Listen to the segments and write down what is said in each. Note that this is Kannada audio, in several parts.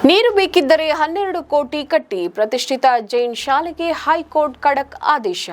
ನೀರು ಬೇಕಿದ್ದರೆ 12 ಕೋಟಿ ಕಟ್ಟಿ ಪ್ರತಿಷ್ಠಿತ ಜೈನ್ ಶಾಲೆಗೆ ಹೈಕೋರ್ಟ್ ಖಡಕ್ ಆದೇಶ.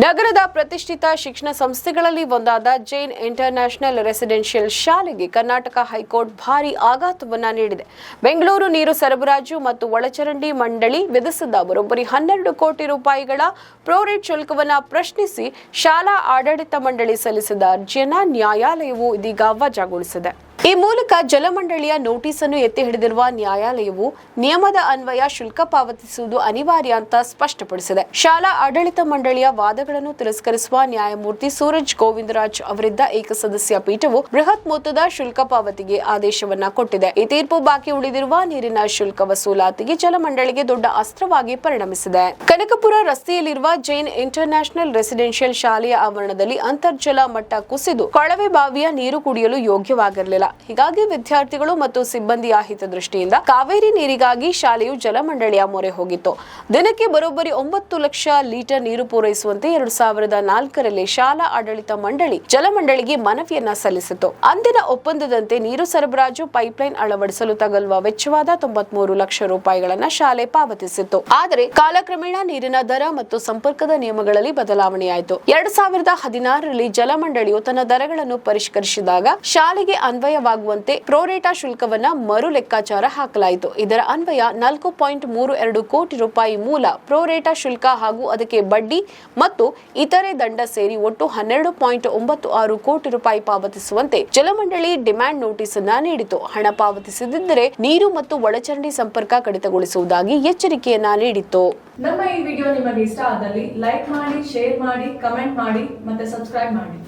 ನಗರದ ಪ್ರತಿಷ್ಠಿತ ಶಿಕ್ಷಣ ಸಂಸ್ಥೆಗಳಲ್ಲಿ ಒಂದಾದ ಜೈನ್ ಇಂಟರ್ನ್ಯಾಷನಲ್ ರೆಸಿಡೆನ್ಷಿಯಲ್ ಶಾಲೆಗೆ ಕರ್ನಾಟಕ ಹೈಕೋರ್ಟ್ ಭಾರೀ ಆಘಾತವನ್ನ ನೀಡಿದೆ. ಬೆಂಗಳೂರು ನೀರು ಸರಬರಾಜು ಮತ್ತು ಒಳಚರಂಡಿ ಮಂಡಳಿ ವಿಧಿಸಿದ್ದ ಬರೋಬ್ಬರಿ 12 ಕೋಟಿ ರೂಪಾಯಿಗಳ ಪ್ರೋರೇಟ್ ಶುಲ್ಕವನ್ನ ಪ್ರಶ್ನಿಸಿ ಶಾಲಾ ಆಡಳಿತ ಮಂಡಳಿ ಸಲ್ಲಿಸಿದ ಅರ್ಜಿಯನ್ನ ನ್ಯಾಯಾಲಯವು ಇದೀಗ ವಜಾಗೊಳಿಸಿದೆ. ಈ ಮೂಲಕ ಜಲಮಂಡಳಿಯ ನೋಟಿಸ್ ಅನ್ನು ಎತ್ತಿ ಹಿಡಿದಿರುವ ನ್ಯಾಯಾಲಯವು ನಿಯಮದ ಅನ್ವಯ ಶುಲ್ಕ ಪಾವತಿಸುವುದು ಅನಿವಾರ್ಯ ಅಂತ ಸ್ಪಷ್ಟಪಡಿಸಿದೆ. ಶಾಲಾ ಆಡಳಿತ ಮಂಡಳಿಯ ವಾದಗಳನ್ನು ತಿರಸ್ಕರಿಸುವ ನ್ಯಾಯಮೂರ್ತಿ ಸೂರಜ್ ಗೋವಿಂದರಾಜ್ ಅವರಿದ್ದ ಏಕಸದಸ್ಯ ಪೀಠವು ಬೃಹತ್ ಮೊತ್ತದ ಶುಲ್ಕ ಪಾವತಿಗೆ ಆದೇಶವನ್ನ ಕೊಟ್ಟಿದೆ. ಈ ತೀರ್ಪು ಬಾಕಿ ಉಳಿದಿರುವ ನೀರಿನ ಶುಲ್ಕ ವಸೂಲಾತಿಗೆ ಜಲಮಂಡಳಿಗೆ ದೊಡ್ಡ ಅಸ್ತ್ರವಾಗಿ ಪರಿಣಮಿಸಿದೆ. ಕನಕಪುರ ರಸ್ತೆಯಲ್ಲಿರುವ ಜೈನ್ ಇಂಟರ್ನ್ಯಾಷನಲ್ ರೆಸಿಡೆನ್ಷಿಯಲ್ ಶಾಲೆಯ ಆವರಣದಲ್ಲಿ ಅಂತರ್ಜಲ ಮಟ್ಟ ಕುಸಿದು ಕೊಳವೆ ಬಾವಿಯ ನೀರು ಕುಡಿಯಲು ಯೋಗ್ಯವಾಗಿರಲಿಲ್ಲ. ಹೀಗಾಗಿ ವಿದ್ಯಾರ್ಥಿಗಳು ಮತ್ತು ಸಿಬ್ಬಂದಿಯ ಹಿತದೃಷ್ಟಿಯಿಂದ ಕಾವೇರಿ ನೀರಿಗಾಗಿ ಶಾಲೆಯು ಜಲಮಂಡಳಿಯ ಮೊರೆ ಹೋಗಿತ್ತು. ದಿನಕ್ಕೆ ಬರೋಬ್ಬರಿ 9 ಲಕ್ಷ ಲೀಟರ್ ನೀರು ಪೂರೈಸುವಂತೆ 2004ರಲ್ಲಿ ಶಾಲಾ ಆಡಳಿತ ಮಂಡಳಿ ಜಲಮಂಡಳಿಗೆ ಮನವಿಯನ್ನ ಸಲ್ಲಿಸಿತು. ಅಂದಿನ ಒಪ್ಪಂದದಂತೆ ನೀರು ಸರಬರಾಜು ಪೈಪ್ಲೈನ್ ಅಳವಡಿಸಲು ತಗಲುವ ವೆಚ್ಚವಾದ 93 ಲಕ್ಷ ರೂಪಾಯಿಗಳನ್ನ ಶಾಲೆ ಪಾವತಿಸಿತ್ತು. ಆದರೆ ಕಾಲಕ್ರಮೇಣ ನೀರಿನ ದರ ಮತ್ತು ಸಂಪರ್ಕದ ನಿಯಮಗಳಲ್ಲಿ ಬದಲಾವಣೆಯಾಯಿತು. 2016ರಲ್ಲಿ ಜಲಮಂಡಳಿಯು ತನ್ನ ದರಗಳನ್ನು ಪರಿಷ್ಕರಿಸಿದಾಗ ಶಾಲೆಗೆ ಅನ್ವಯವಾಗುವಂತೆ ಪ್ರೋರೇಟಾ ಶುಲ್ಕವನ್ನ ಮರು ಲೆಕ್ಕಾಚಾರ ಹಾಕಲಾಯಿತು. ಇದರ ಅನ್ವಯ 4.32 ಕೋಟಿ ರೂಪಾಯಿ ಮೂಲ ಪ್ರೋರೇಟಾ ಶುಲ್ಕ ಹಾಗೂ ಅದಕ್ಕೆ ಬಡ್ಡಿ ಮತ್ತು ಇತರೆ ದಂಡ ಸೇರಿ ಒಟ್ಟು 12.96 ಕೋಟಿ ರೂಪಾಯಿ ಪಾವತಿಸುವಂತೆ ಜಲಮಂಡಳಿ ಡಿಮ್ಯಾಂಡ್ ನೋಟಿಸ್ ಅನ್ನ ನೀಡಿತು. ಹಣ ಪಾವತಿಸದಿದ್ದರೆ ನೀರು ಮತ್ತು ಒಳಚರಂಡಿ ಸಂಪರ್ಕ ಕಡಿತಗೊಳಿಸುವುದಾಗಿ ಎಚ್ಚರಿಕೆಯನ್ನ ನೀಡಿತ್ತು. ನಮ್ಮ ಈ ವಿಡಿಯೋ ನಿಮಗೆ ಇಷ್ಟ ಆದಲ್ಲಿ ಲೈಕ್ ಮಾಡಿ, ಶೇರ್ ಮಾಡಿ, ಕಮೆಂಟ್ ಮಾಡಿ ಮತ್ತೆ ಸಬ್ಸ್ಕ್ರೈಬ್ ಮಾಡಿ.